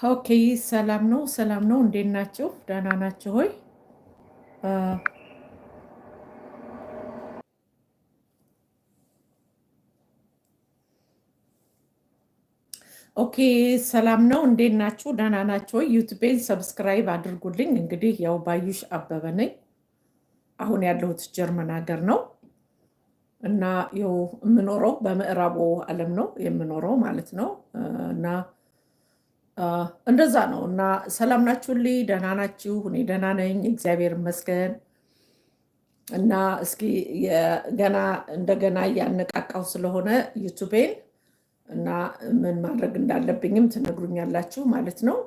ኦኬ ሰላም ነው። እንዴት ናችሁ? ደህና ናችሁ ሆይ? አ፣ ኦኬ ሰላም ነው። እንዴት ናችሁ? ደህና ናችሁ ሆይ? ዩቲዩቤን ሰብስክራይብ አድርጉልኝ። እንግዲህ ያው ባዩሽ አበበ ነኝ። አሁን ያለሁት ጀርመን ሀገር ነው እና ያው የምኖረው በምዕራቡ ዓለም ነው የምኖረው ማለት ነው። እና አ፣ እንደዛ ነው። እና ሰላም ናችሁልኝ? ደህና ናችሁ? እኔ ደህና ነኝ፣ እግዚአብሔር ይመስገን። እና እስኪ ገና እንደገና እያነቃቃው ስለሆነ ዩቱቤን እና ምን ማድረግ እንዳለብኝም ትነግሩኛላችሁ ማለት ነው።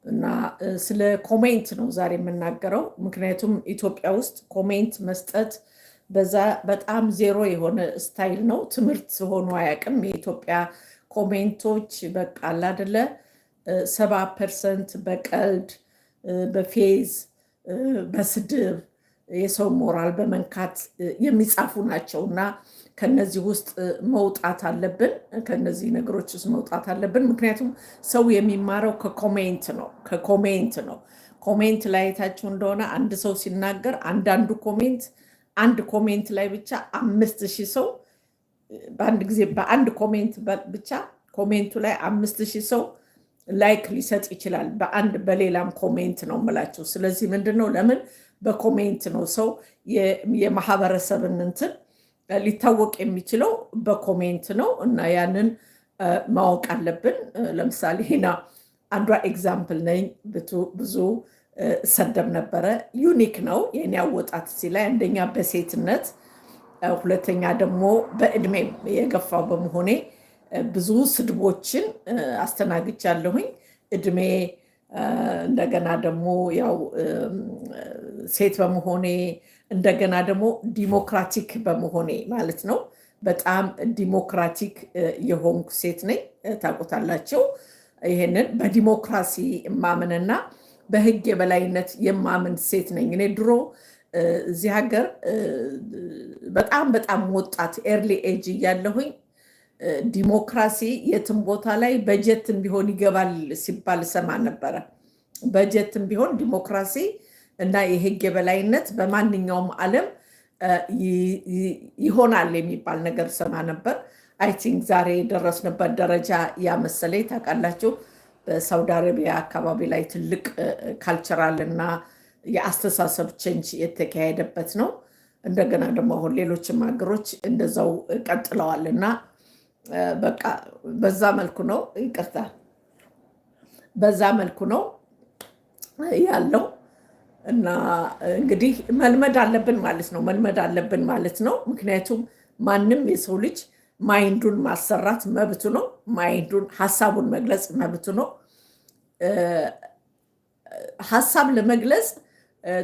እና ስለ ኮሜንት ነው ዛሬ የምናገረው። ምክንያቱም ኢትዮጵያ ውስጥ ኮሜንት መስጠት በዛ በጣም ዜሮ የሆነ ስታይል ነው። ትምህርት ሆኖ አያውቅም። የኢትዮጵያ ኮሜንቶች በቃ አለ አይደለ 70% በቀልድ በፌዝ በስድብ የሰው ሞራል በመንካት የሚጻፉ ናቸው እና ከነዚህ ውስጥ መውጣት አለብን። ከነዚህ ነገሮች ውስጥ መውጣት አለብን። ምክንያቱም ሰው የሚማረው ከኮሜንት ነው። ኮሜንት ላይ አይታችሁ እንደሆነ አንድ ሰው ሲናገር አንድ ኮሜንት ላይ ብቻ 5000 ሰው በአንድ ጊዜ በአንድ ኮሜንት ብቻ ኮሜንቱ ላይ 5000 ሰው ላይክ ሊሰጥ ይችላል። በሌላም ኮሜንት ነው የምላቸው። ስለዚህ ምንድነው ለምን በኮሜንት ነው ሰው የማህበረሰብን እንትን ሊታወቅ የሚችለው በኮሜንት ነው። እና ያንን ማወቅ አለብን። ለምሳሌ ሄና አንዷ ኤግዛምፕል ነኝ። ብዙ ሰደብ ነበረ። ዩኒክ ነው የኔ አወጣት ላይ አንደኛ በሴትነት፣ ሁለተኛ ደግሞ በእድሜ የገፋው በመሆኔ ብዙ ስድቦችን አስተናግጃለሁኝ። እድሜ እንደገና ደግሞ ያው ሴት በመሆኔ እንደገና ደግሞ ዲሞክራቲክ በመሆኔ ማለት ነው። በጣም ዲሞክራቲክ የሆንኩ ሴት ነኝ። ታውቁታላችሁ። ይሄንን በዲሞክራሲ የማምንና በህግ የበላይነት የማምን ሴት ነኝ። እኔ ድሮ እዚህ ሀገር በጣም ወጣት ኤርሊ ኤጅ እያለሁኝ ዲሞክራሲ የትም ቦታ ላይ በጀትም ቢሆን ይገባል ሲባል ሰማ ነበረ። በጀትም ቢሆን ዲሞክራሲ እና የህግ የበላይነት በማንኛውም ዓለም ይሆናል የሚባል ነገር ሰማ ነበር። አይ ቲንክ ዛሬ የደረስንበት ደረጃ ያመሰለኝ ታውቃላችሁ። በሳውዲ አረቢያ አካባቢ ላይ ትልቅ ካልቸራል እና የአስተሳሰብ ቼንጅ የተካሄደበት ነው። እንደገና ደግሞ አሁን ሌሎችም ሀገሮች እንደዛው ቀጥለዋል እና በቃ በዛ መልኩ ነው። ይቅርታ፣ በዛ መልኩ ነው ያለው። እና እንግዲህ መልመድ አለብን ማለት ነው። ምክንያቱም ማንም የሰው ልጅ ማይንዱን ማሰራት መብቱ ነው። ማይንዱን ሀሳቡን መግለጽ መብቱ ነው። ሀሳብ ለመግለጽ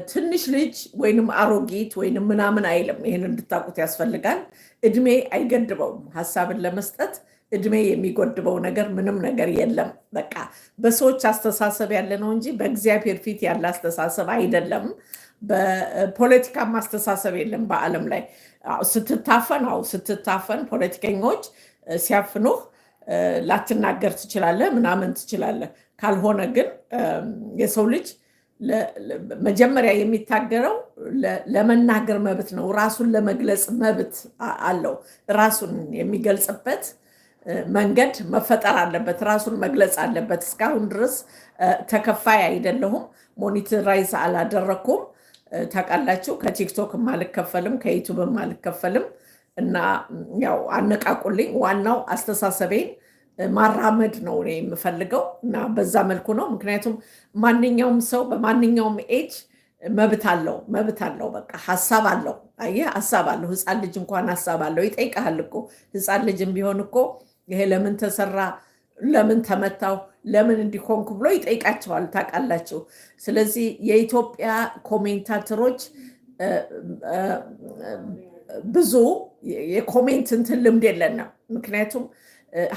ትንሽ ልጅ ወይንም አሮጊት ወይንም ምናምን አይልም። ይህን እንድታውቁት ያስፈልጋል። እድሜ አይገድበውም። ሀሳብን ለመስጠት እድሜ የሚጎድበው ነገር ምንም ነገር የለም። በቃ በሰዎች አስተሳሰብ ያለ ነው እንጂ በእግዚአብሔር ፊት ያለ አስተሳሰብ አይደለም። በፖለቲካም አስተሳሰብ የለም በዓለም ላይ። ስትታፈን ፖለቲከኞች ሲያፍኑህ ላትናገር ትችላለህ፣ ምናምን ትችላለህ። ካልሆነ ግን የሰው ልጅ መጀመሪያ የሚታገረው ለመናገር መብት ነው። ራሱን ለመግለጽ መብት አለው። ራሱን የሚገልጽበት መንገድ መፈጠር አለበት። ራሱን መግለጽ አለበት። እስካሁን ድረስ ተከፋይ አይደለሁም። ሞኒተራይዝ አላደረኩም። ታውቃላችሁ፣ ከቲክቶክም አልከፈልም፣ ከዩቱብም አልከፈልም። እና ያው አነቃቁልኝ። ዋናው አስተሳሰቤን ማራመድ ነው እኔ የምፈልገው እና በዛ መልኩ ነው። ምክንያቱም ማንኛውም ሰው በማንኛውም ኤጅ መብት አለው። በቃ ሀሳብ አለው። አየህ፣ ሀሳብ አለው። ህፃን ልጅ እንኳን ሀሳብ አለው። ይጠይቃል እኮ ህፃን ልጅም ቢሆን እኮ ይሄ ለምን ተሰራ፣ ለምን ተመታው፣ ለምን እንዲሆንኩ ብሎ ይጠይቃቸዋል። ታውቃላችሁ። ስለዚህ የኢትዮጵያ ኮሜንታተሮች ብዙ የኮሜንት እንትን ልምድ የለንም። ምክንያቱም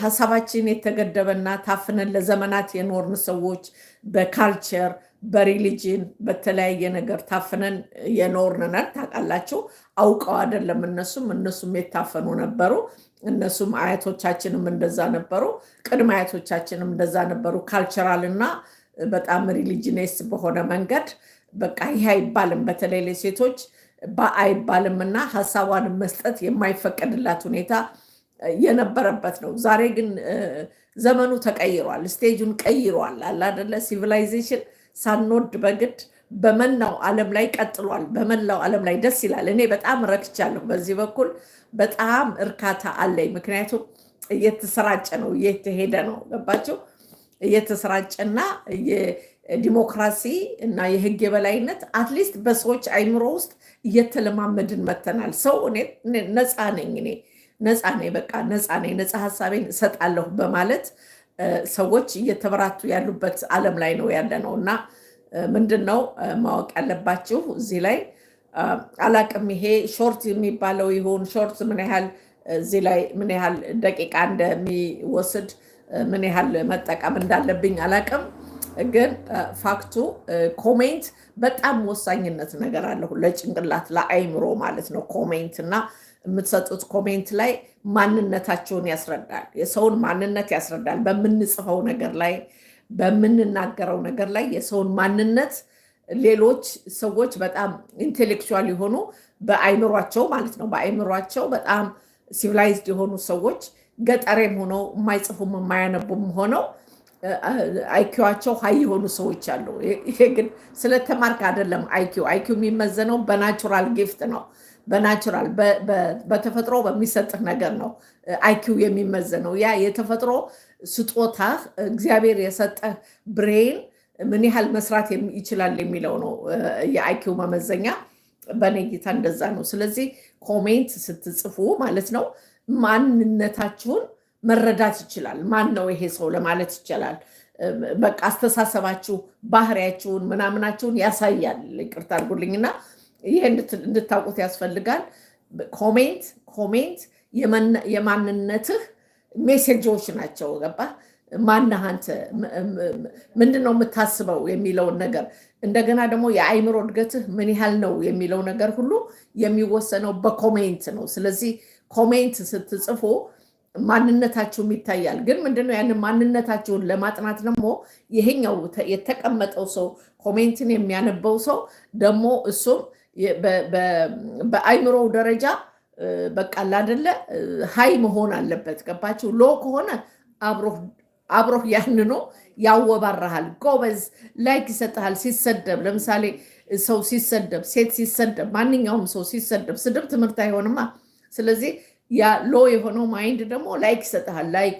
ሀሳባችን የተገደበና ታፍነን ለዘመናት የኖርን ሰዎች በካልቸር በሪሊጅን በተለያየ ነገር ታፍነን የኖርን ነን። ታውቃላችሁ፣ አውቀው አይደለም። እነሱም የታፈኑ ነበሩ። እነሱም አያቶቻችንም እንደዛ ነበሩ። ቅድመ አያቶቻችንም እንደዛ ነበሩ። ካልቸራል እና በጣም ሪሊጅኔስ በሆነ መንገድ በቃ ይህ አይባልም፣ በተለይ ለሴቶች አይባልም እና ሀሳቧን መስጠት የማይፈቀድላት ሁኔታ የነበረበት ነው። ዛሬ ግን ዘመኑ ተቀይሯል፣ ስቴጁን ቀይሯል። አላደለ ሲቪላይዜሽን ሳንወድ በግድ በመላው ዓለም ላይ ቀጥሏል። በመላው ዓለም ላይ ደስ ይላል። እኔ በጣም ረክቻለሁ። በዚህ በኩል በጣም እርካታ አለኝ። ምክንያቱም እየተሰራጨ ነው፣ እየተሄደ ነው። ገባችሁ? እየተሰራጨና የዲሞክራሲ እና የህግ የበላይነት አትሊስት በሰዎች አይምሮ ውስጥ እየተለማመድን መተናል። ሰው ነፃ ነኝ፣ እኔ ነፃ ነኝ፣ በቃ ነፃ ነኝ፣ ነፃ ሀሳቤን እሰጣለሁ በማለት ሰዎች እየተበራቱ ያሉበት ዓለም ላይ ነው ያለ ነው። እና ምንድን ነው ማወቅ ያለባችሁ እዚህ ላይ አላቅም፣ ይሄ ሾርት የሚባለው ይሁን ሾርት ምን ያህል እዚህ ላይ ምን ያህል ደቂቃ እንደሚወስድ ምን ያህል መጠቀም እንዳለብኝ አላቅም። ግን ፋክቱ ኮሜንት በጣም ወሳኝነት ነገር አለሁ ለጭንቅላት ለአይምሮ ማለት ነው። ኮሜንት እና የምትሰጡት ኮሜንት ላይ ማንነታቸውን ያስረዳል፣ የሰውን ማንነት ያስረዳል። በምንጽፈው ነገር ላይ በምንናገረው ነገር ላይ የሰውን ማንነት ሌሎች ሰዎች በጣም ኢንቴሌክቹዋል የሆኑ በአይምሯቸው ማለት ነው በአይምሯቸው በጣም ሲቪላይዝድ የሆኑ ሰዎች ገጠሬም ሆነው የማይጽፉም የማያነቡም ሆነው አይኪዋቸው ሀይ የሆኑ ሰዎች አሉ። ይሄ ግን ስለተማርክ አይደለም። አይኪው የሚመዘነው በናቹራል ጊፍት ነው። በናቹራል በተፈጥሮ በሚሰጥህ ነገር ነው አይኪው የሚመዘነው። ያ የተፈጥሮ ስጦታህ እግዚአብሔር የሰጠህ ብሬን ምን ያህል መስራት ይችላል የሚለው ነው የአይኪው መመዘኛ። በኔ ጌታ እንደዛ ነው። ስለዚህ ኮሜንት ስትጽፉ ማለት ነው ማንነታችሁን መረዳት ይችላል። ማን ነው ይሄ ሰው ለማለት ይችላል። በቃ አስተሳሰባችሁ፣ ባህሪያችሁን፣ ምናምናችሁን ያሳያል። ይቅርታ አድርጉልኝና ይሄ እንድታውቁት ያስፈልጋል። ኮሜንት የማንነትህ ሜሴጆች ናቸው። ገባ? ማነህ አንተ፣ ምንድን ነው የምታስበው የሚለውን ነገር እንደገና ደግሞ የአይምሮ እድገትህ ምን ያህል ነው የሚለው ነገር ሁሉ የሚወሰነው በኮሜንት ነው። ስለዚህ ኮሜንት ስትጽፉ ማንነታችሁም ይታያል። ግን ምንድነው ያንን ማንነታችሁን ለማጥናት ደግሞ ይሄኛው የተቀመጠው ሰው ኮሜንትን የሚያነበው ሰው ደግሞ እሱም በአይምሮው ደረጃ በቃ አይደለ ሀይ መሆን አለበት። ገባችሁ? ሎ ከሆነ አብሮህ ያንኖ ያወባራሃል። ጎበዝ ላይክ ይሰጥሃል። ሲሰደብ ለምሳሌ ሰው ሲሰደብ፣ ሴት ሲሰደብ፣ ማንኛውም ሰው ሲሰደብ ስድብ ትምህርት አይሆንማ። ስለዚህ ያ ሎ የሆነው ማይንድ ደግሞ ላይክ ይሰጥሃል። ላይክ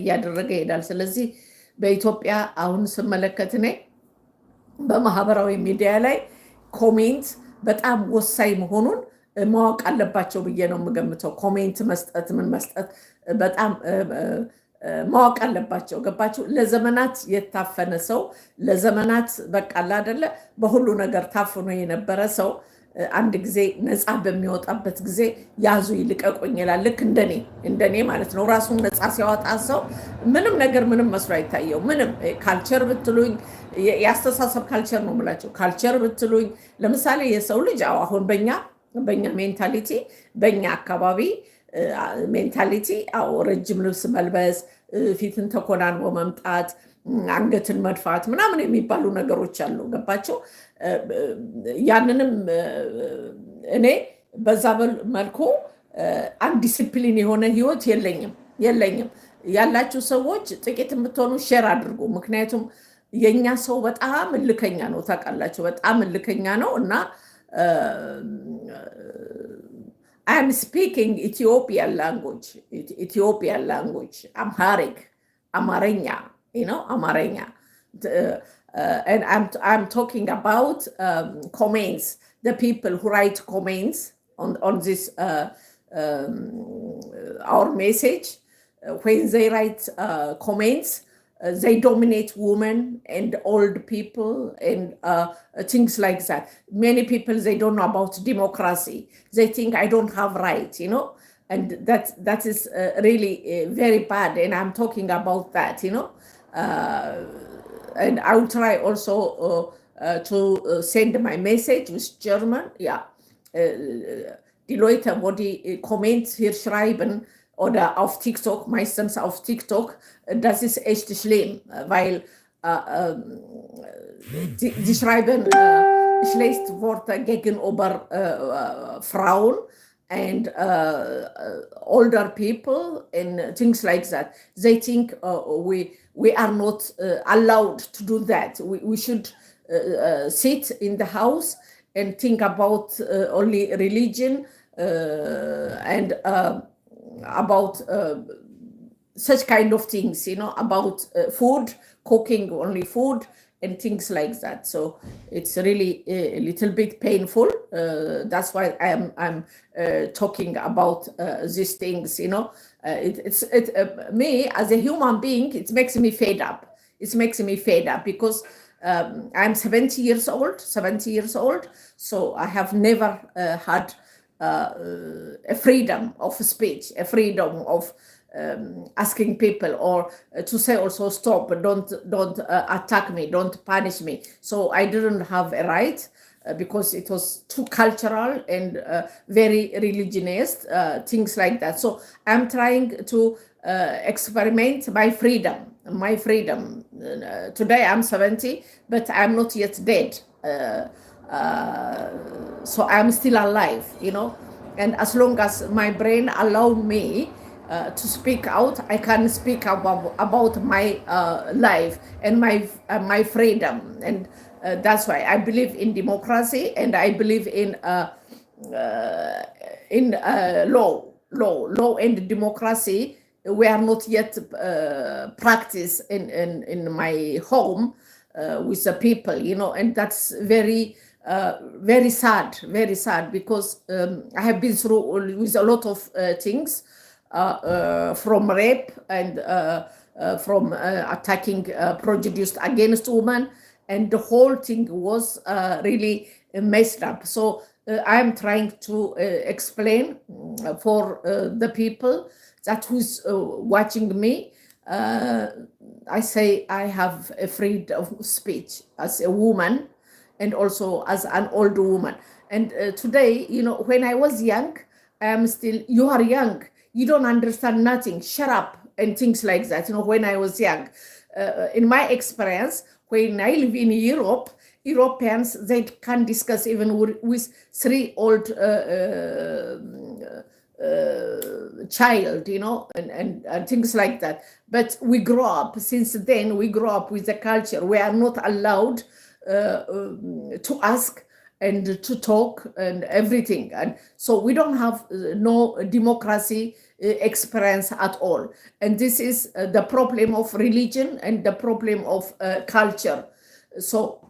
እያደረገ ይሄዳል። ስለዚህ በኢትዮጵያ አሁን ስመለከት እኔ በማህበራዊ ሚዲያ ላይ ኮሜንት በጣም ወሳኝ መሆኑን ማወቅ አለባቸው ብዬ ነው የምገምተው። ኮሜንት መስጠት ምን መስጠት በጣም ማወቅ አለባቸው። ገባችሁ? ለዘመናት የታፈነ ሰው ለዘመናት በቃ አይደለ በሁሉ ነገር ታፍኖ የነበረ ሰው አንድ ጊዜ ነፃ በሚወጣበት ጊዜ ያዙ ይልቀቁኝ ይላል። ልክ እንደኔ ማለት ነው። ራሱን ነፃ ሲያወጣ ሰው ምንም ነገር ምንም መስሎ አይታየው። ምንም ካልቸር ብትሉኝ የአስተሳሰብ ካልቸር ነው የምላቸው። ካልቸር ብትሉኝ ለምሳሌ የሰው ልጅ አሁን በኛ ሜንታሊቲ በኛ አካባቢ ሜንታሊቲ ረጅም ልብስ መልበስ፣ ፊትን ተኮናንቦ መምጣት፣ አንገትን መድፋት ምናምን የሚባሉ ነገሮች አሉ። ገባቸው? ያንንም እኔ በዛ መልኩ አንድ ዲሲፕሊን የሆነ ህይወት የለኝም። ያላችሁ ሰዎች ጥቂት የምትሆኑ ሼር አድርጉ። ምክንያቱም የኛ ሰው በጣም እልከኛ ነው። ታውቃላችሁ? በጣም እልከኛ ነው እና I am speaking Ethiopian language, Amharic, Amarenya, Amarenya. And I'm talking about comments, the people who write comments on this our message. When they write comments, they dominate women and old people and things like that. Many people, they don't know about democracy. They think I don't have right, and that is really very bad. And I'm talking about that, and I will try also to send my message with German. Ja, die Leute, wo die Comments hier schreiben oder auf TikTok, meistens auf TikTok, das ist echt schlimm, weil die schreiben schlecht Worte gegenüber Frauen and older people and things like that. They think we are not allowed to do that. We should sit in the house and think about only religion and about such kind of things, about food, cooking only food and things like that. So it's really a little bit painful. That's why I'm talking about these things. Me as a human being, it makes me fed up. It makes me fed up because I'm 70 years old. So I have never had a freedom of speech, a freedom of asking people, or to say also stop, don't attack me, don't punish me. So I didn't have a right because it was too cultural and very religionist, things like that. So I'm trying to experiment my freedom. Today I'm 70, but I'm not yet dead. So I'm still alive, and as long as my brain allowed me to speak out, I can speak about my life and my freedom, and that's why I believe in democracy and I believe in law and democracy. We are not yet practiced in my home with the people, and that's very sad, because I have been through with a lot of things. From rape and from attacking prejudiced against women, and the whole thing was really messed up. So I'm trying to explain for the people that who's watching me. I say I have a freedom of speech as a woman and also as an old woman. And today, when I was young, you are young, you don't understand nothing, shut up, and things like that. When I was young, in my experience, when I live in Europe, Europeans, they can discuss even with 3 old child, and things like that. But we grow up, since then, we grow up with the culture. We are not allowed to ask and to talk and everything. And so we don't have no democracy experience at all. And this is the problem of religion and the problem of culture. So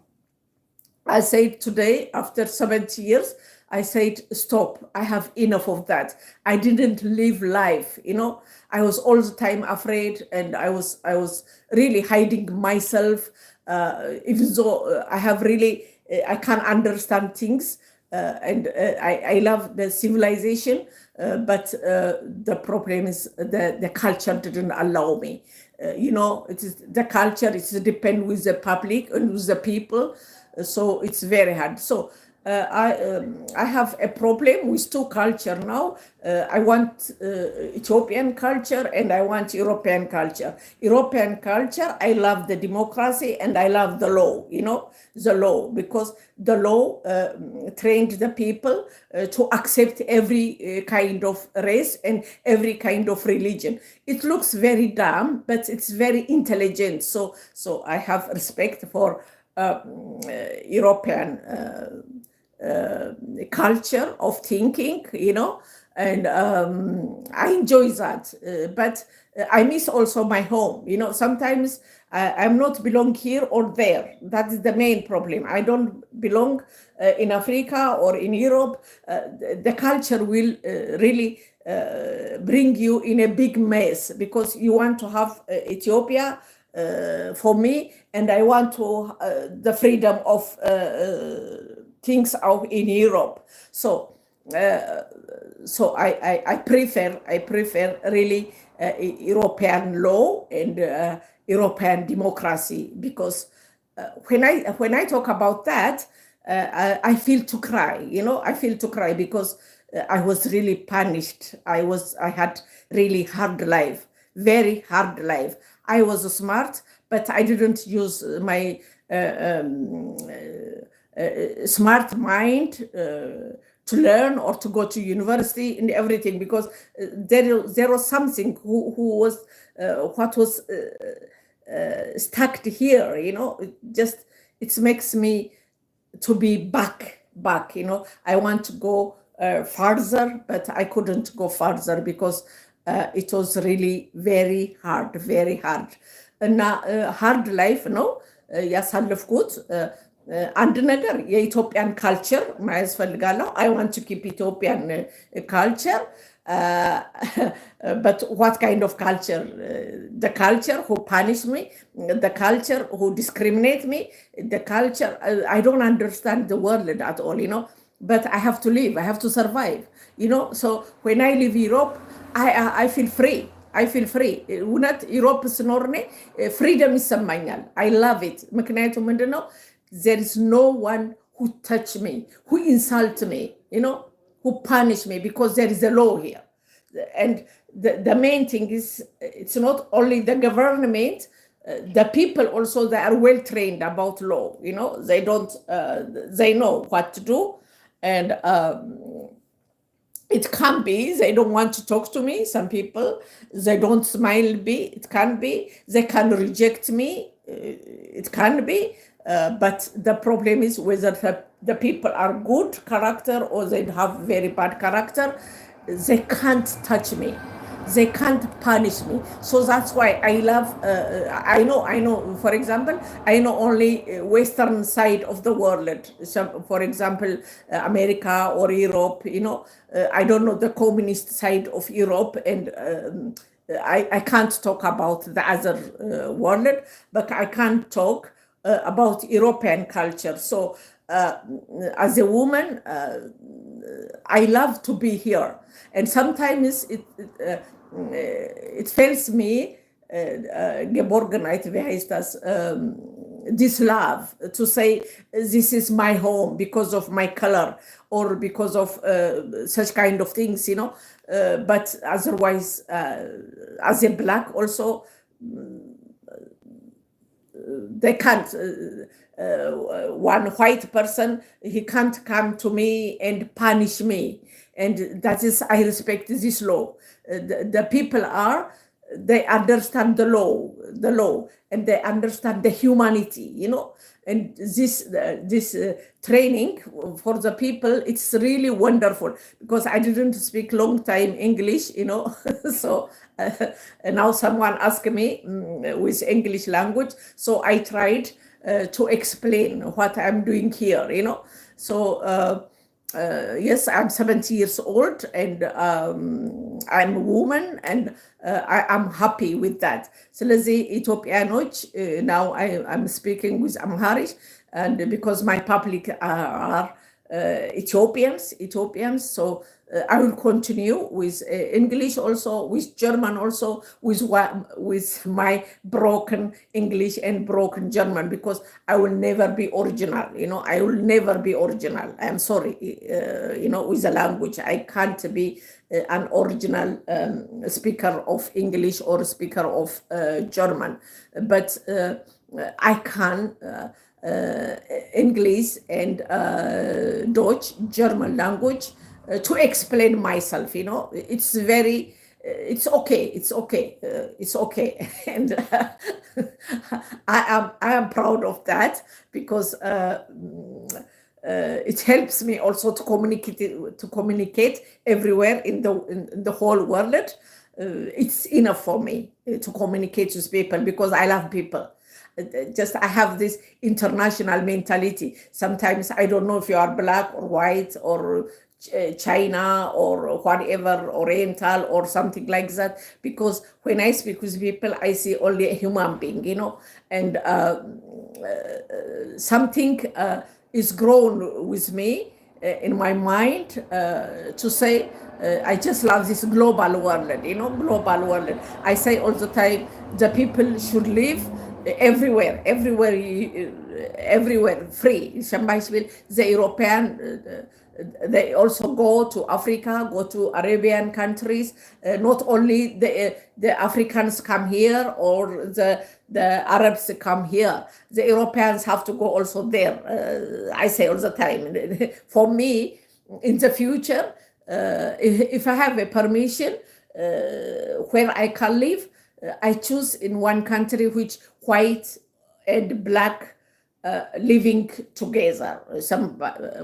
I said today, after 70 years, I said, stop, I have enough of that. I didn't live life, I was all the time afraid, and I was really hiding myself, even though I have really, I can understand things, and I love the civilization, but the problem is the culture didn't allow me. It is the culture, it depends with the public and with the people, so it's very hard. So I have a problem with 2 culture now. I want Ethiopian culture and I want European culture. European culture, I love the democracy and I love the law, the law, because the law trained the people to accept every kind of race and every kind of religion. It looks very dumb, but it's very intelligent. So I have respect for European culture of thinking, and I enjoy that. But I miss also my home. Sometimes I'm not belong here or there. That is the main problem. I don't belong in Africa or in Europe. The culture will really bring you in a big mess, because you want to have Ethiopia for me, and I want to the freedom of things out in Europe. So So I prefer really European law and European democracy, because when I talk about that, I feel to cry. I feel to cry because I was really punished. I had really hard life, very hard life. I was smart, but I didn't use my smart mind to learn or to go to university and everything, because there was something who was what was stuck here. It makes me to be back. I want to go further, but I couldn't go further because it was really very hard. እና ሃርድ ላይፍ ነው ያሳለፍኩት። አንድ ነገር የኢትዮጵያን ካልቸር ማየት ፈልጋለሁ። I want to keep Ethiopian culture. But what kind of culture? The culture who punish me, the culture who discriminate me, the culture, I don't understand the world at all, but I have to live, I have to survive, so when I leave Europe, I feel free. እውነት ዩሮፕ ስኖር እኔ ፍሪደም ይሰማኛል። I love it። ምክንያቱም ምንድነው? There is no one who touch me, who insult me, who punish me, because there is a law here. And the main thing is, it's not only the government, the people also, they are well trained about law. They know what to do. And it can be they don't want to talk to me. Some people, they don't smile me. It can be they can reject me. It can be. But the problem is whether the people are good character or they have very bad character. They can't touch me. They can't punish me. So that's why I love, I know, for example, I know only Western side of the world. So, for example, America or Europe, I don't know the communist side of Europe, and I can't talk about the other world, but I can talk about European culture. So as a woman, I love to be here. And sometimes it fails me, geborgenheit, wie heißt das, this love, to say this is my home because of my color or because of such kind of things, but otherwise, as a black also, they can't. One white person, he can't come to me and punish me. And that is, I respect this law. The people they understand the law, and they understand the humanity, and this training for the people, it's really wonderful, because I didn't speak long time English, so now someone asked me with English language, so I tried to explain what I'm doing here, so yes, I'm 70 years old, and I'm a woman, and I'm happy with that. ስለዚህ ኢትዮጵያኖች, now I'm speaking with Amharic, and because my public are Ethiopians, so I will continue with English also, with German also, with my broken English and broken German, because I will never be original. I will never be original. I'm sorry, with the language, I can't be an original speaker of English or speaker of German, but I can English and Deutsch, German language, to explain myself. It's very, it's okay, and I am proud of that, because it helps me also to communicate everywhere in the whole world. It's enough for me to communicate with people, because I love people. Just I have this international mentality. Sometimes I don't know if you are black or white or China or whatever, Oriental or something like that, because when I speak with people, I see only a human being, and something is grown with me, in my mind to say I just love this global world, global world. I say all the time the people should live everywhere, everywhere free. The European, they also go to Africa, go to Arabian countries. Not only the Africans come here or the Arabs come here. The Europeans have to go also there. I say all the time. For me, in the future, if I have a permission where I can live, I choose in one country which white and black living together.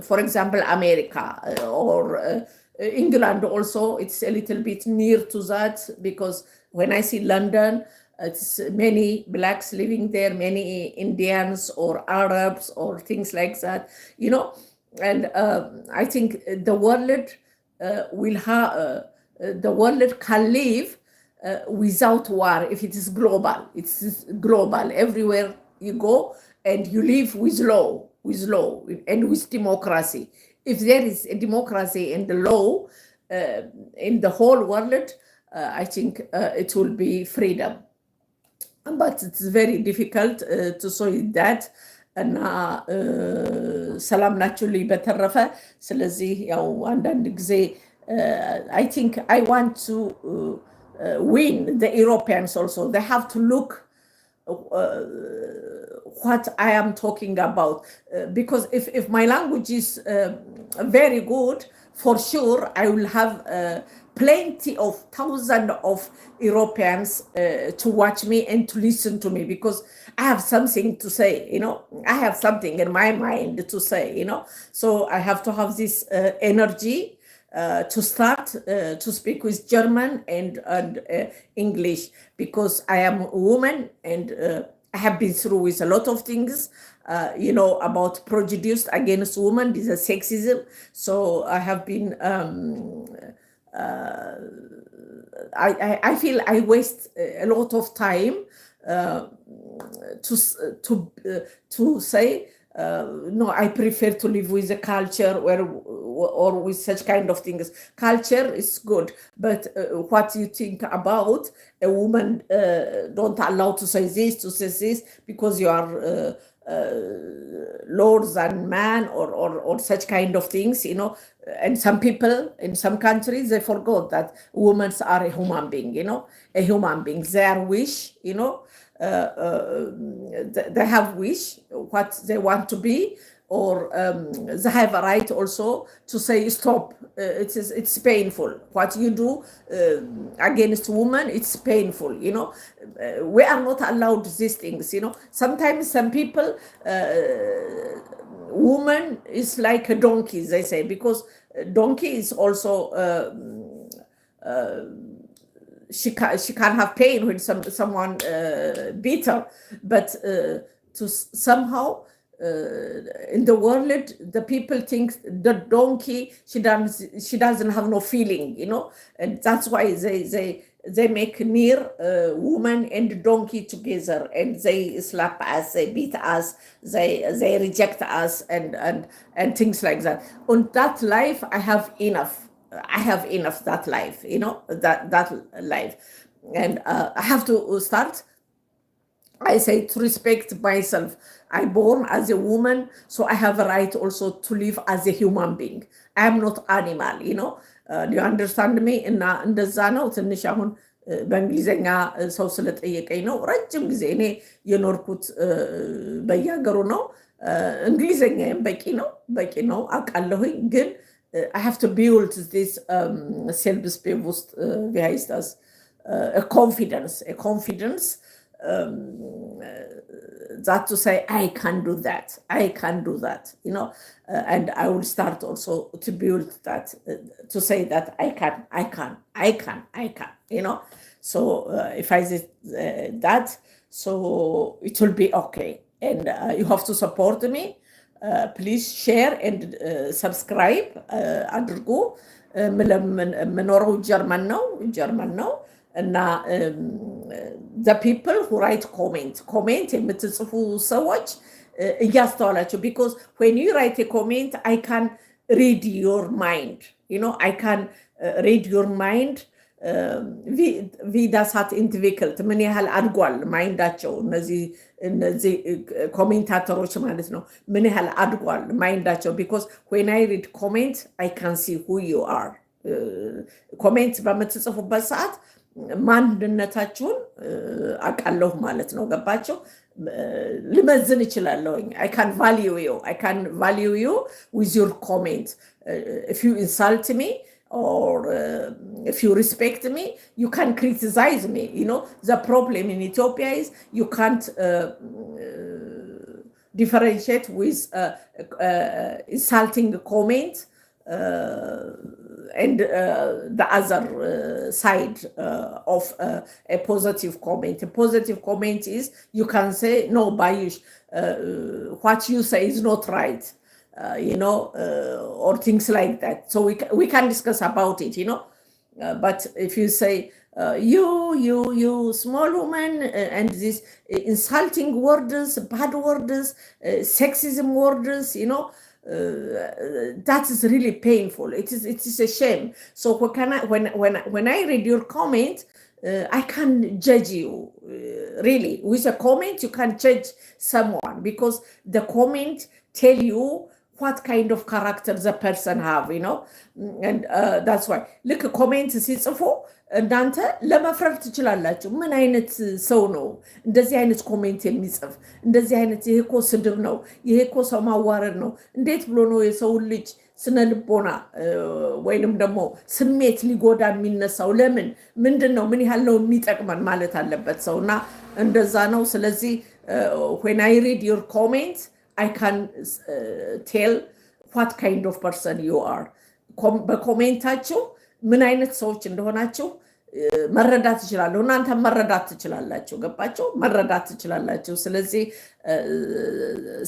For example, America or England also. It's a little bit near to that because when I see London, it's many blacks living there, many Indians or Arabs or things like that, And I think the world will have the world can live without war if it is global. It's global everywhere you go. And you live with law, and with democracy. If there is a democracy and the law in the whole world, I think it will be freedom. But it's very difficult to say that. እና ሰላም ናችሁልኝ በተረፈ ስለዚህ ያው አንዳንድ ጊዜ I think I want to win the Europeans also. They have to look what I am talking about because if my language is very good, for sure I will have plenty of thousands of Europeans to watch me and to listen to me because I have something to say, I have something in my mind to say, so I have to have this energy to start to speak with German and English because I am a woman and I have been through with a lot of things, about prejudice against women, this is sexism. So I have been, I feel I waste a lot of time to say, no, I prefer to live with a culture or with such kind of things. Culture is good, but what you think about a woman don't allow to say this because you are lower than man or such kind of things, And some people in some countries, they forgot that women are a human being, a human being. Their wish, they have wish what they want to be, or they have a right also to say stop. It's painful what you do against women. It's painful, we are not allowed these things, Sometimes some people woman is like a donkey, they say, because donkey is also she can have pain when someone beat her, but to somehow in the world the people think the donkey she doesn't have no feeling, and that's why they make near woman and donkey together, and they slap us, they beat us, they reject us, and things like that. On that life I have enough that life, that life, and I have to start, I say, to respect myself. I born as a woman, so I have a right also to live as a human being. I am not animal, do you understand me? እና እንደዛ ነው። ትንሽ አሁን በእንግሊዘኛ ሰው ስለጠየቀኝ ነው። ረጅም ጊዜ እኔ የኖርኩት በየሀገሩ ነው። እንግሊዘኛም በቂ ነው አውቃለሁኝ፣ ግን I have to build this selbstbewusst, wie heißt das, a confidence that to say I can do that, and I will start also to build that, to say that I can, so if I say that, so it will be okay, and you have to support me. Please share and subscribe አድርጉ። የምኖረው ጀርመን ነው እና the people who write comment የምትጽፉ ሰዎች እያስተዋላቸው, because when you write a comment I can read your mind. I can read your mind. ቪዳሳት ኢንትቪክልት ምን ያህል አድጓል ማይንዳቸው እነዚህ ኮሜንታተሮች ማለት ነው። ምን ያህል አድጓል ማይንዳቸው ቢኮዝ when I read comment I can see who you are። ኮሜንት በምትጽፉበት ሰዓት ማንነታችሁን አውቃለሁ ማለት ነው። ገባቸው? ልመዝን እችላለሁኝ። I can value you with your comment. If you insult me or if you respect me, you can criticize me. The problem in Ethiopia is you can't differentiate with insulting comment and the other side of a positive comment. A positive comment is you can say, no, Bayush, what you say is not right. Or things like that. So we can discuss about it, but if you say, you small woman, and these insulting words, bad words, sexism words, that is really painful. It is a shame. So when I read your comment, I can judge you. Really, with a comment, you can judge someone because the comment tell you what kind of character the person have, and that's why. Look, comment ሲጽፉ እናንተ ለመፍረድ ትችላላችሁ። ምን አይነት ሰው ነው እንደዚህ አይነት ኮሜንት የሚጽፍ? እንደዚህ አይነት ይሄ እኮ ስድብ ነው፣ ይሄ እኮ ሰው ማዋረድ ነው። እንዴት ብሎ ነው የሰው ልጅ ስነ ልቦና ወይንም ደግሞ ስሜት ሊጎዳ የሚነሳው? ለምን? ምንድን ነው? ምን ያህል ነው የሚጠቅመን ማለት አለበት ሰውና እንደዛ ነው። ስለዚህ when I read your comment I can tell what kind of person you are. በኮሜንታችሁ ምን አይነት ሰዎች እንደሆናችሁ መረዳት ይችላል። እናንተ መረዳት ትችላላችሁ። ገባችሁ? መረዳት ትችላላችሁ። ስለዚህ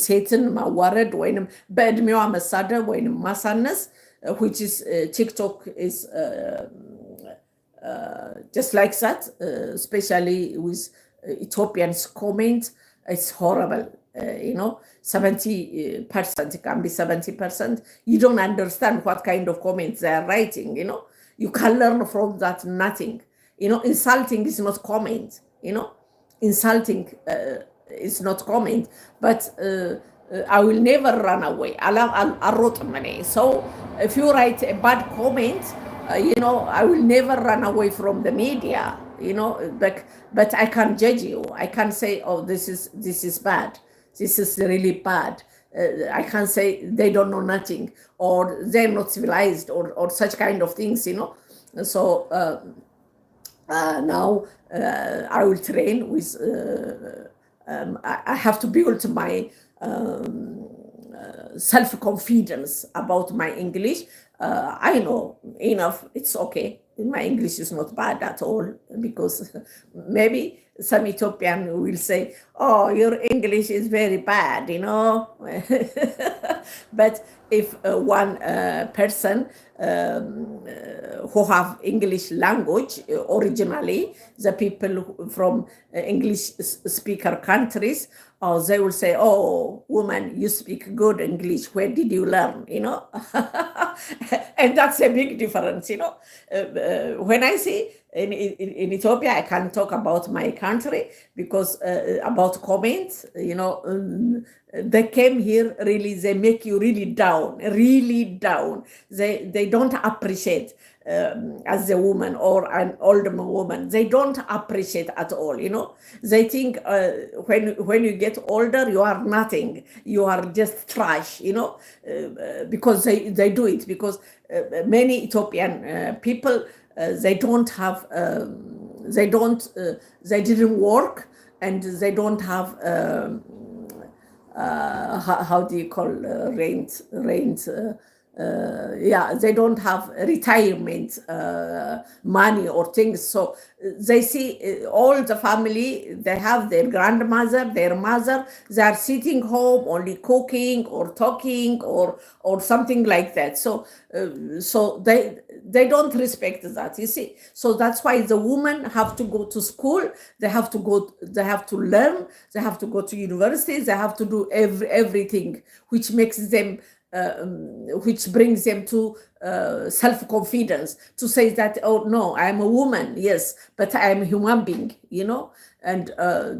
ሴትን ማዋረድ ወይንም በእድሜዋ መሳደብ ወይንም ማሳነስ which is TikTok is just like that, especially with Ethiopians comment. It's horrible. 70%, it can be 70%. You don't understand what kind of comments they are writing. You can learn from that nothing. Insulting is not comment. Insulting is not comment. But I will never run away. I wrote money. So if you write a bad comment, I will never run away from the media. But I can judge you. I can say, oh, this is bad. This is really bad. I can say they don't know nothing, or they're not civilized, or such kind of things, So now I will train with, I have to build my self-confidence about my English. I know enough. It's okay. My English is not bad at all, because maybe some Ethiopian will say, oh, your English is very bad, But if one person who have English language originally, the people from English speaker countries, they will say, oh, woman, you speak good English. Where did you learn? And that's a big difference, when I see in Ethiopia, I can talk about my country because about comments, they came here, really, they make you really down. They don't appreciate as a woman or an older woman. They don't appreciate at all, They think when you get older, you are nothing. You are just trash, because they do it. Because many Ethiopian people, they don't have, they didn't work, and they don't have, how do you call rent? They don't have retirement money or things. So they see all the family, they have their grandmother, their mother, they are sitting home only cooking or talking or something like that. So they don't respect that, you see. So that's why the women have to go to school, they have to learn, they have to go to university, they have to do everything which makes them which brings them to self-confidence, to say that, oh no, I'm a woman, yes, but I'm a human being, and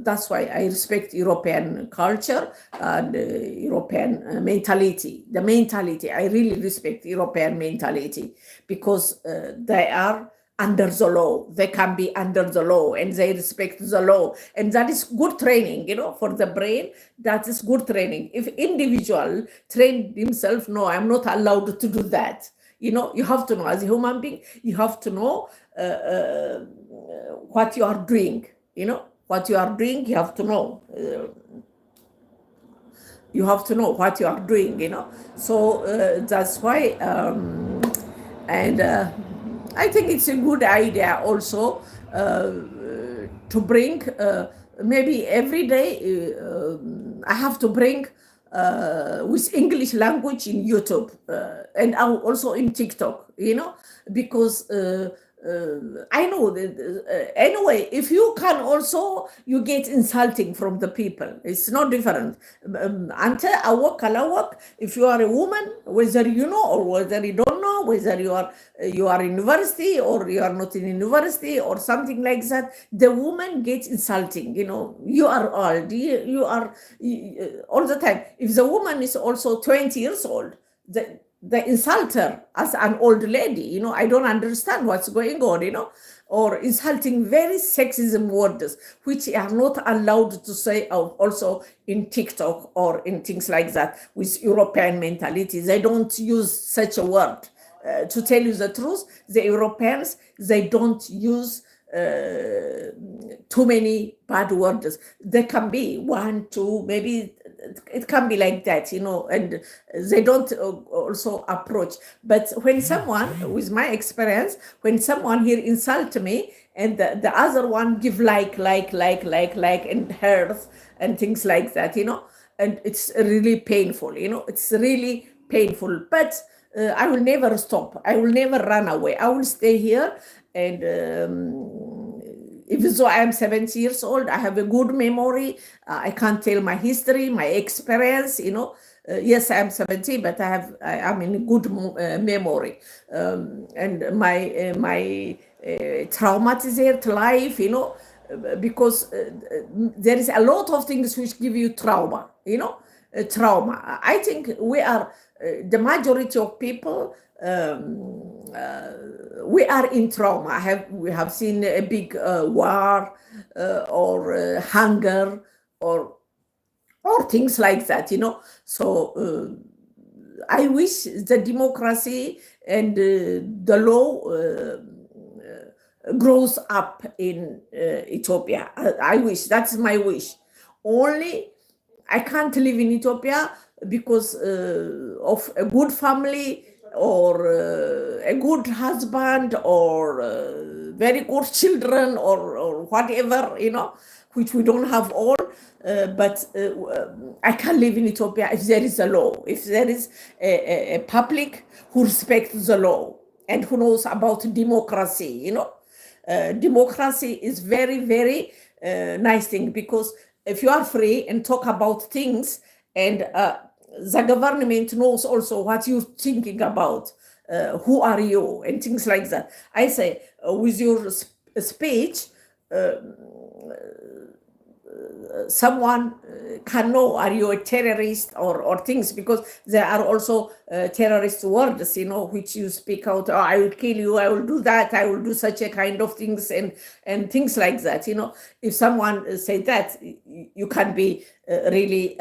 that's why I respect European culture and European mentality. The mentality, I really respect European mentality, because they are under the law. They can be under the law, and they respect the law, and that is good training, for the brain. That is good training. If individual train himself, no, I'm not allowed to do that. You have to know, as a human being, you have to know what you are doing. What you are doing, you have to know. You have to know what you are doing. So that's why, and I think it's a good idea also to bring, maybe every day I have to bring with English language in YouTube and also in TikTok, because I know that anyway, if you can also, you get insulting from the people. It's not different. Ante awak kalawak, if you are a woman, whether you know or whether you don't know, whether you are in university or you are not in university or something like that, the woman gets insulting. You are old. You are all the time. If the woman is also 20 years old, they insult her as an old lady. I don't understand what's going on, or insulting very sexism words, which are not allowed to say also in TikTok or in things like that. With European mentality, they don't use such a word. To tell you the truth, the Europeans, they don't use too many bad words. There can be one, two, maybe it can be like that, and they don't also approach. But when someone, with my experience, when someone here insult me and the other one give like and hurts and things like that, and it's really painful, it's really painful. But I will never stop. I will never run away. I will stay here, and even though I am 70 years old, I have a good memory. I can't tell my history, my experience, yes, I am 70, but I am in good memory. And my traumatized life, because there is a lot of things which give you trauma, trauma. I think we are, the majority of people, we are in trauma. We have seen a big war or hunger or things like that, So I wish the democracy and the law grows up in Ethiopia. I wish, that's my wish. Only I can't live in Ethiopia because of a good family or a good husband or very good children or whatever, which we don't have all. But I can live in Ethiopia if there is a law, if there is a public who respects the law and who knows about democracy, democracy is very, very nice thing, because if you are free and talk about things, and the government knows also what you're thinking about, who are you, and things like that. I say, with your speech, someone can know, are you a terrorist or things, because there are also terrorist words, which you speak out, oh, I will kill you, I will do that, I will do such a kind of things, and things like that. If someone say that, you can be really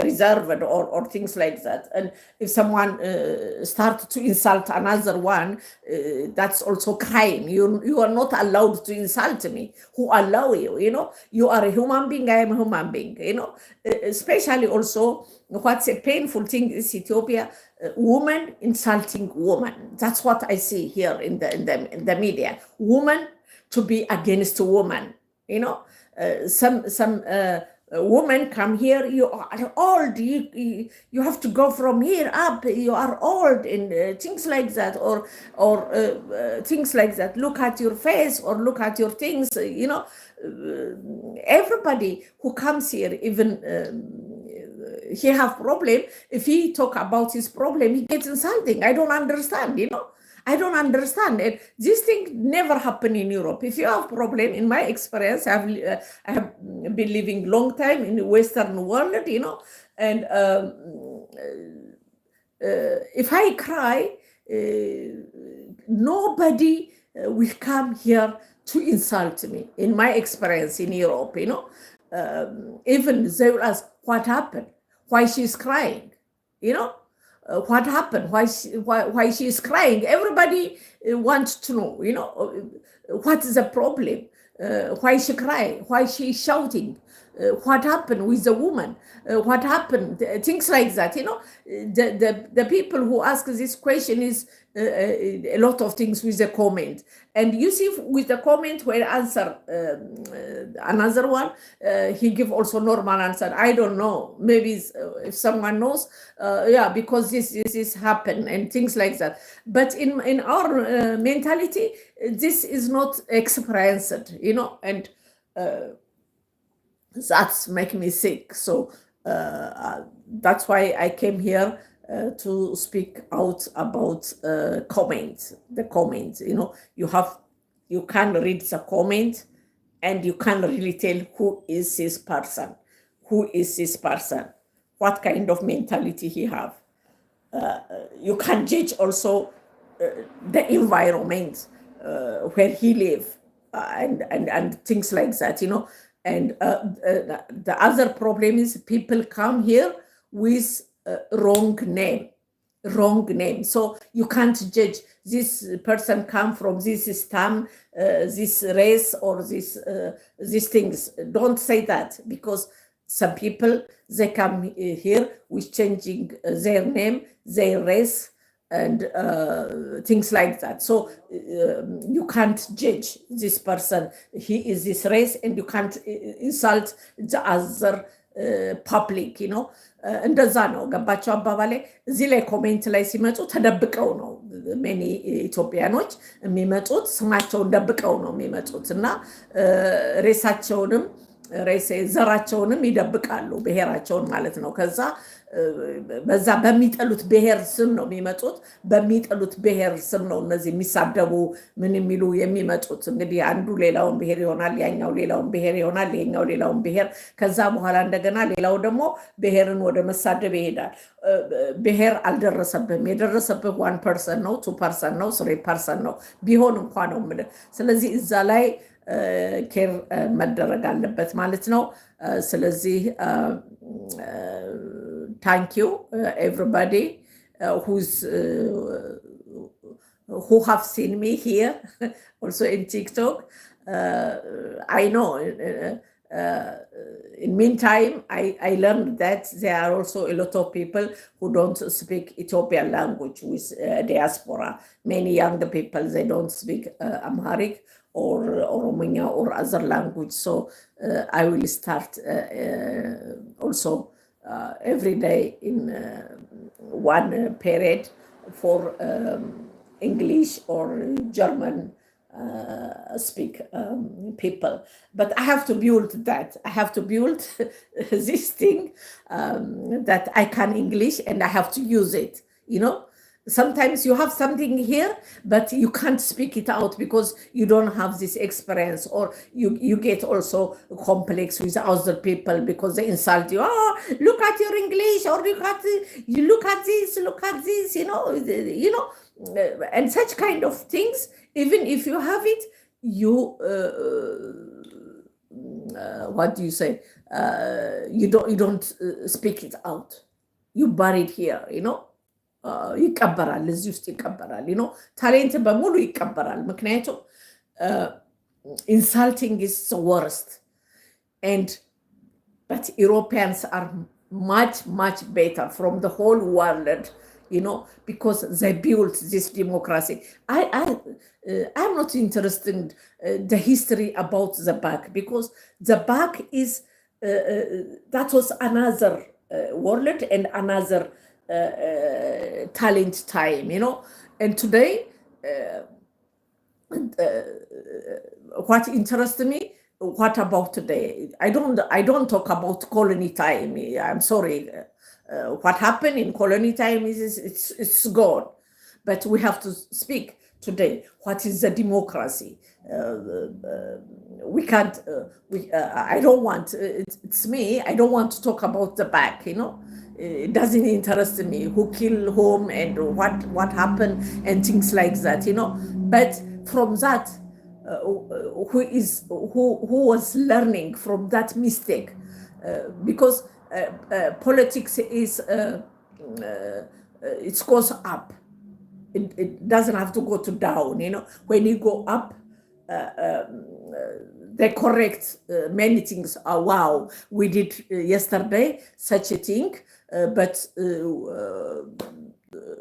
reserved or things like that. And if someone start to insult another one, that's also crime. You are not allowed to insult me. Who allow you? You are a human being, I am a human being. Especially also, what's a painful thing is Ethiopia, woman insulting woman. That's what I see here in the media. Woman to be against a woman. Some women come here, you are old, you have to go from here up, you are old, and things like that, or things like that. Look at your face, or look at your things, everybody who comes here, even he have problem. If he talk about his problem, he gets insulting. I don't understand, I don't understand. And this thing never happen in Europe. If you have problem, in my experience, I have been living long time in the Western world, and if I cry, nobody will come here to insult me. In my experience in Europe, even they will ask, what happened? Why she's crying? What happened? Why she is crying? Everybody wants to know, what is the problem? Why she crying? Why she shouting? What happened with the woman? What happened? Things like that, the people who ask this question is a lot of things with the comment. And you see with the comment where answer another one, he give also normal answer. I don't know. Maybe if someone knows, yeah, because this happen and things like that. But in our mentality, this is not experienced, and that's make me sick. So that's why I came here to speak out about comments. The comments, you can read the comment and you can really tell who is this person, what kind of mentality he have. You can judge also the environment where he live, and things like that, And the other problem is people come here with wrong name. So you can't judge this person come from this stem, this race, or these things. Don't say that, because some people, they come here with changing their name, their race, and things like that. So you can't judge this person. He is this race, and you can't insult the other ፐብሊክ እንደዛ ነው። ገባቸው አባባሌ? እዚህ ላይ ኮሜንት ላይ ሲመጡ ተደብቀው ነው ሜኒ ኢትዮጵያኖች የሚመጡት፣ ስማቸውን ደብቀው ነው የሚመጡት እና ሬሳቸውንም ዘራቸውንም ይደብቃሉ፣ ብሔራቸውን ማለት ነው። ከዛ በዛ በሚጠሉት ብሔር ስም ነው የሚመጡት። በሚጠሉት ብሔር ስም ነው እነዚህ የሚሳደቡ ምን የሚሉ የሚመጡት። እንግዲህ አንዱ ሌላውን ብሔር ይሆናል፣ ያኛው ሌላውን ብሔር ይሆናል፣ ይሄኛው ሌላውን ብሔር። ከዛ በኋላ እንደገና ሌላው ደግሞ ብሔርን ወደ መሳደብ ይሄዳል። ብሔር አልደረሰብህም። የደረሰብህ 1% ነው፣ 2% ነው፣ 3% ነው ቢሆን እንኳ ነው የምልህ። ስለዚህ እዛ ላይ ኬር መደረግ አለበት ማለት ነው። ስለዚህ thank you everybody who have seen me here also in TikTok. I know in meantime I learned that there are also a lot of people who don't speak Ethiopian language with diaspora. Many young people, they don't speak Amharic or Oromiya or other language. So I will start also every day in one period for English or German speak people. But I have to build that. I have to build this thing that I can English and I have to use it, Sometimes you have something here, but you can't speak it out because you don't have this experience, or you get also complex with other people because they insult you. Oh, look at your English, or look at this, and such kind of things. Even if you have it, you what do you say? You don't speak it out. You bury it here, ይቀበራል፣ እዚህ ውስጥ ይቀበራል። ታሌንት በሙሉ ይቀበራል። ምክንያቱም insulting is the worst, but Europeans are much better from the whole world, because they built this democracy. I'm not interested in the history about the back, because the back is that was another world and another talent time, and today what interests me, what about today? I don't talk about colony time. I'm sorry. What happened in colony time it's gone. But we have to speak today. What is the democracy? We can't. I don't want. It's me. I don't want to talk about the back. It doesn't interest me who killed whom and what happened and things like that. But from that, who was learning from that mistake, because politics is it goes up. It doesn't have to go to down. When you go up, they correct many things. Wow, we did yesterday such a thing, but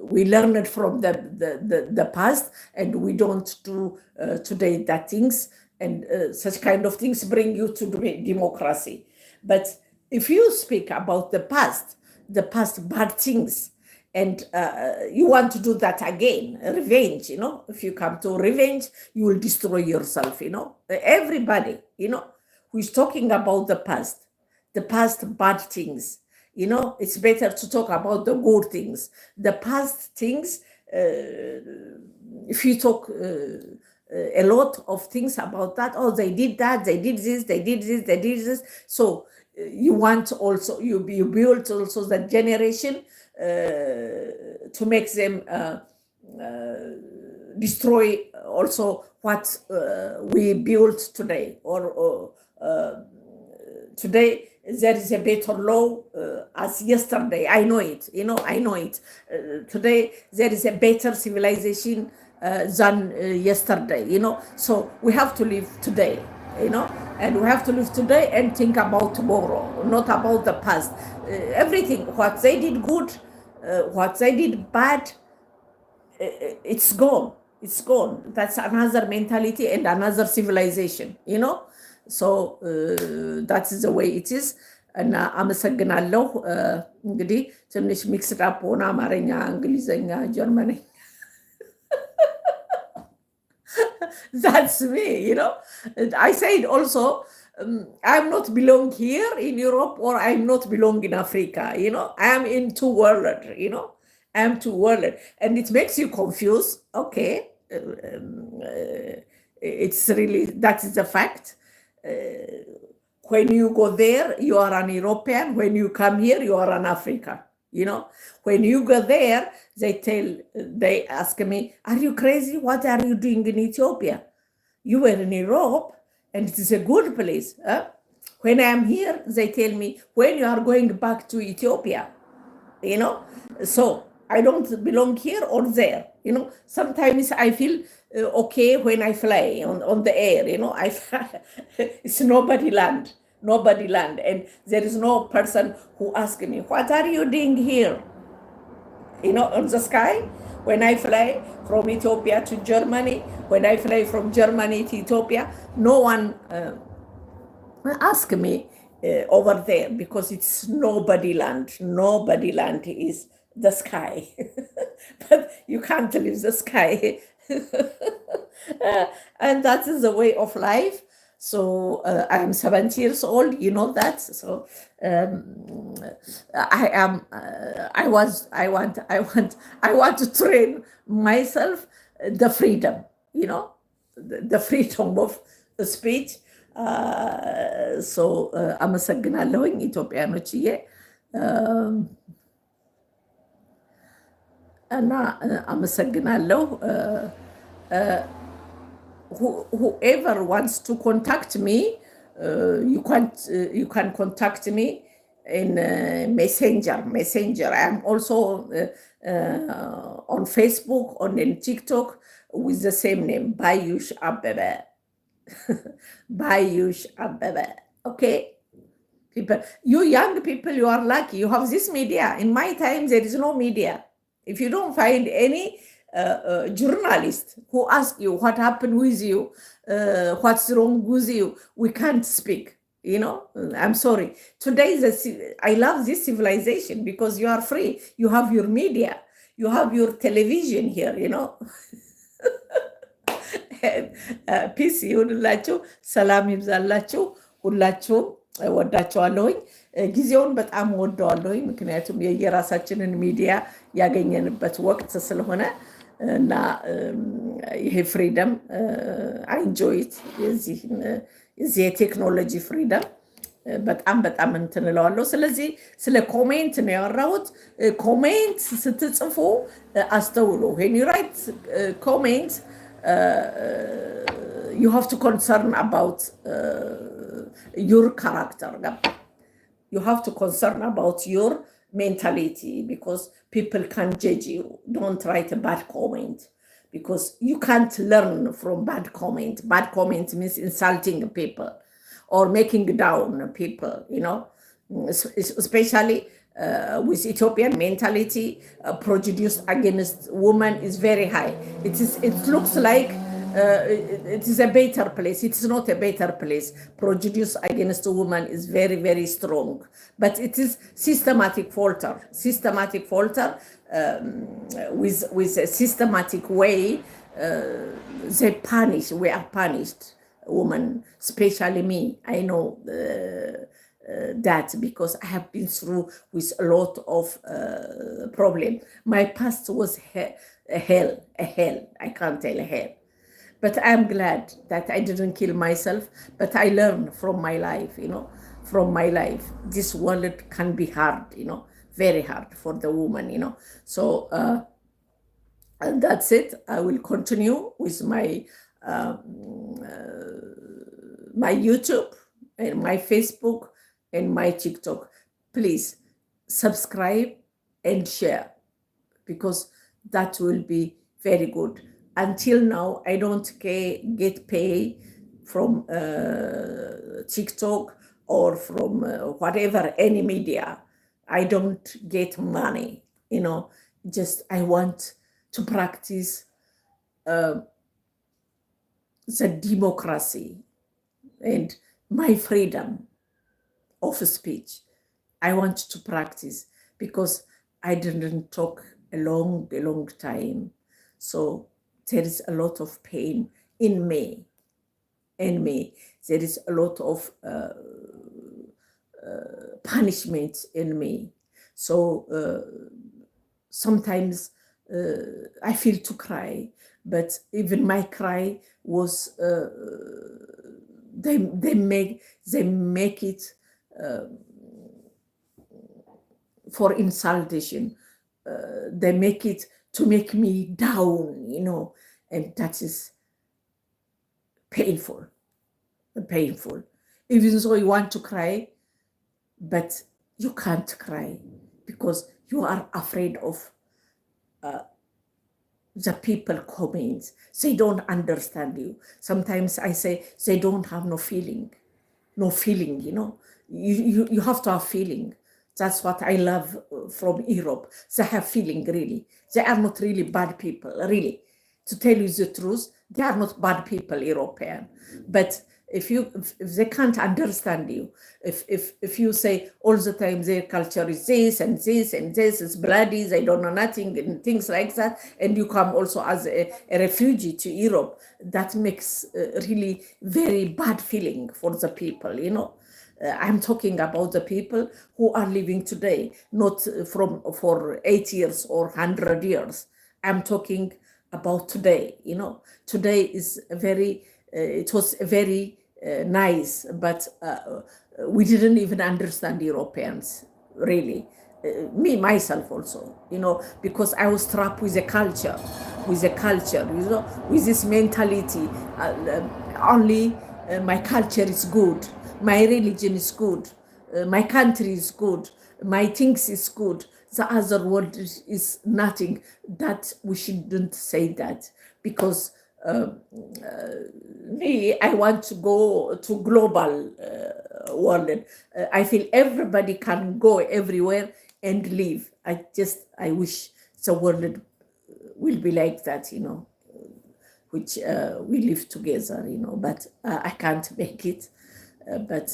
we learned from the past, and we don't do today that things, and such kind of things bring you to democracy. But if you speak about the past bad things, and you want to do that again, revenge, if you come to revenge, you will destroy yourself, everybody, who is talking about the past bad things, it's better to talk about the good things. The past things, if you talk a lot of things about that, oh, they did that, they did this, they did this, they did this. So you want also, you build also the generation to make them destroy also what we built today. Or today there is a better law as yesterday. I know it. I know it. Today there is a better civilization than yesterday. So we have to live today. And we have to live today and think about tomorrow, not about the past. Everything, what they did good, what they did bad, it's gone. It's gone. That's another mentality and another civilization, So that is the way it is. እና አመሰግናለሁ። እንግዲህ ትንሽ ሚክስድ አፕ ሆነ አማርኛ፣ እንግሊዘኛ፣ ጀርመንኛ That's me, I said also, I'm not belong here in Europe, or I'm not belong in Africa, I am in two world, I am two world, and it makes you confused. Okay, it's really, that is a fact. When you go there, you are an European. When you come here, you are an African. When you go there, they ask me, are you crazy? What are you doing in Ethiopia? You were in Europe, and it is a good place. When I am here, they tell me, when you are going back to Ethiopia, so I don't belong here or there. Sometimes I feel okay when I fly on the air. It's nobody land. And there is no person who asks me, what are you doing here? On the sky. When I fly from Ethiopia to Germany, when I fly from Germany to Ethiopia, no one asks me over there, because it's nobody land. Nobody land is the sky. But you can't leave the sky. And that is the way of life. So I'm 70 years old, that. So I want to train myself the freedom, the freedom of speech. So አመሰግናለሁኝ ኢትዮጵያኖችዬ እና አመሰግናለሁ። Whoever wants to contact me, you can contact me in Messenger. I am also on Facebook, on TikTok with the same name, Bayush Abebe. Bayush Abebe. Okay, people, you young people, you are lucky. You have this media. In my time, there is no media. If you don't find any journalist who ask you what happened with you, what's wrong with you, we can't speak. I'm sorry. Today, I love this civilization because you are free. You have your media. You have your television here, ፒስ ይሁንላችሁ፣ ሰላም ይብዛላችሁ። ሁላችሁም ወዳቸዋለሁኝ። ጊዜውን በጣም ወደዋለሁኝ፣ ምክንያቱም የየራሳችንን ሚዲያ ያገኘንበት ወቅት ስለሆነ እና ይሄ ፍሪደም አይንጆይት የዚህ የቴክኖሎጂ ፍሪደም በጣም በጣም እንትን እለዋለሁ። ስለዚህ ስለ ኮሜንት ነው ያወራሁት። ኮሜንት ስትጽፉ አስተውሉ። ዌን ዩ ራይት ኮሜንት you have to concern about your character. You have to concern about your mentality because people can judge you. Don't write a bad comment because you can't learn from bad comment. Bad comment means insulting people or making down people, especially with Ethiopian mentality, prejudice against women is very high. It looks like it is a better place. It is not a better place. Prejudice against a woman is very, very strong. But it is systematic falter. Systematic falter with a systematic way. They punish. We are punished, women, especially me. I know that because I have been through with a lot of problem. My past was a hell. I can't tell a hell. But I'm glad that I didn't kill myself, but I learned from my life, from my life. This world can be hard, very hard for the woman, So and that's it. I will continue with my YouTube and my Facebook and my TikTok. Please subscribe and share because that will be very good. Until now, I don't get paid from TikTok or from whatever, any media. I don't get money, just I want to practice the democracy and my freedom of speech. I want to practice because I didn't talk a long time. So there is a lot of pain in me. There is a lot of punishment in me. So sometimes I feel to cry, but even my cry was they make it for insultation. They make it to make me down, and that is painful. Even though you want to cry, but you can't cry because you are afraid of the people comments. They don't understand you. Sometimes I say they don't have no feeling, You have to have feeling. That's what I love from Europe. They have feeling, really. They are not really bad people, really. To tell you the truth, they are not bad people, European. But if they can't understand you, if you say all the time their culture is this and this and this is bloody, they don't know nothing and things like that, and you come also as a refugee to Europe, that makes really very bad feeling for the people, I'm talking about the people who are living today, not for 8 years or 100 years. I'm talking about today, Today is it was very nice, but we didn't even understand Europeans, really. Me, myself also, because I was trapped with a culture, with this mentality. Only my culture is good. My religion is good. My country is good. My things is good. The other world is nothing. That we shouldn't say that because me, I want to go to global world. I feel everybody can go everywhere and live. I wish the world will be like that, which we live together, but I can't make it. But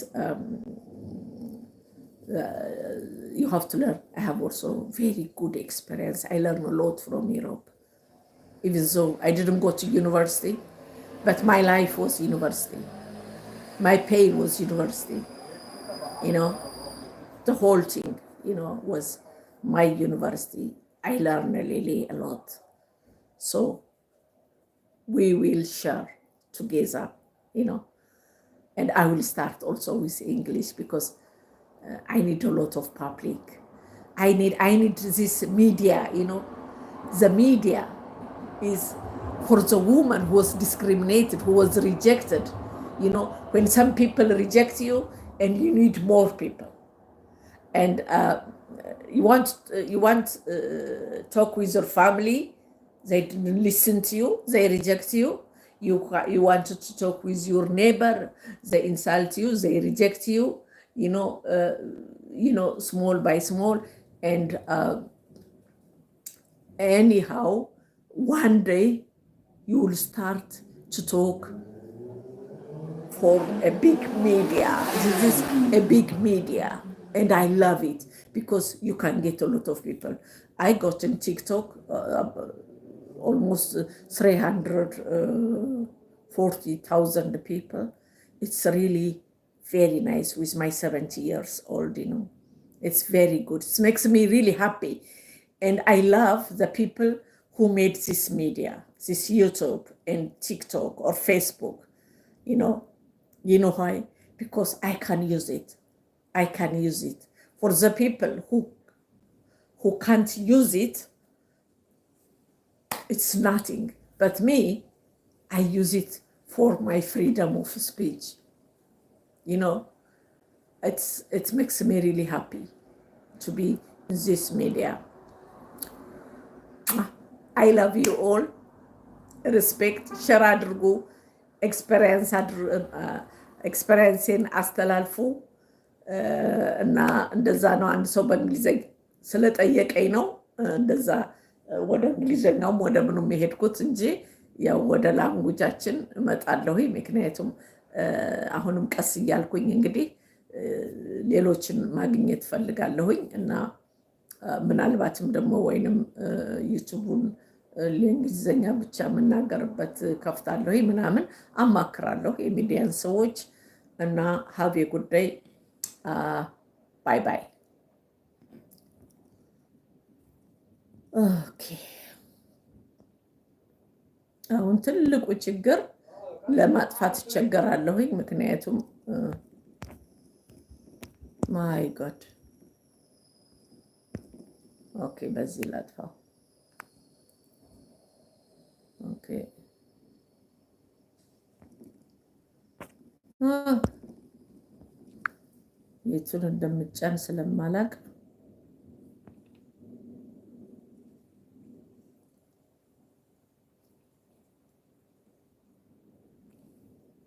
you have to learn. I have also very good experience. I learned a lot from Europe. Even though I didn't go to university, but my life was university. My pay was university. You know, the whole thing, was my university. I learned really a lot. So we will share together, and I will start also with English because I need a lot of public. I need this media, the media is for the woman who was discriminated, who was rejected, when some people reject you and you need more people. And you want talk with your family, they didn't listen to you, they reject you. You wanted to talk with your neighbor, they insult you, they reject you, small by small. And anyhow, one day you will start to talk for a big media. This is a big media, and I love it because you can get a lot of people. I got in TikTok almost 340,000 people. It's really very nice with my 70 years old, It's very good. It makes me really happy. And I love the people who made this media, this YouTube and TikTok or Facebook, You know why? Because I can use it. I can use it. For the people who can't use it, it's nothing. But me, I use it for my freedom of speech. It makes me really happy to be in this media. I love you all. Respect, share አድርጉ፣ ኤክስፐሪንስን አስተላልፉ እና እንደዛ ነው። አንድ ሰው በእንግሊዘኛ ስለጠየቀኝ ነው እንደዛ ወደ እንግሊዘኛውም ወደ ምኑም የሄድኩት እንጂ ያው ወደ ላንጉጃችን እመጣለሁ። ምክንያቱም አሁንም ቀስ እያልኩኝ እንግዲህ ሌሎችን ማግኘት ፈልጋለሁኝ እና ምናልባትም ደግሞ ወይንም ዩቲዩቡን ለእንግሊዘኛ ብቻ የምናገርበት ከፍታለሁ ምናምን አማክራለሁ የሚዲያን ሰዎች እና ሀብ ጉዳይ ባይ ባይ። ኦኬ አሁን ትልቁ ችግር ለማጥፋት እቸገራለሁኝ ምክንያቱም ማይ ጎድ። ኦኬ በዚህ ላጥፋው። ኦኬ የቱን እንደምጫን ስለማላቅ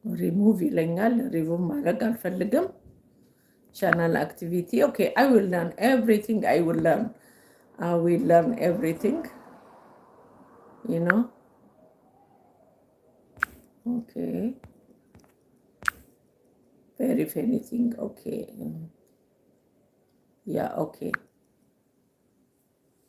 ሪሙቭ ይለኛል። ሪሙቭ ማድረግ አልፈልግም። ቻናል አክቲቪቲ ኦኬ I will learn everything. I will learn everything, okay, very anything, okay, yeah, okay.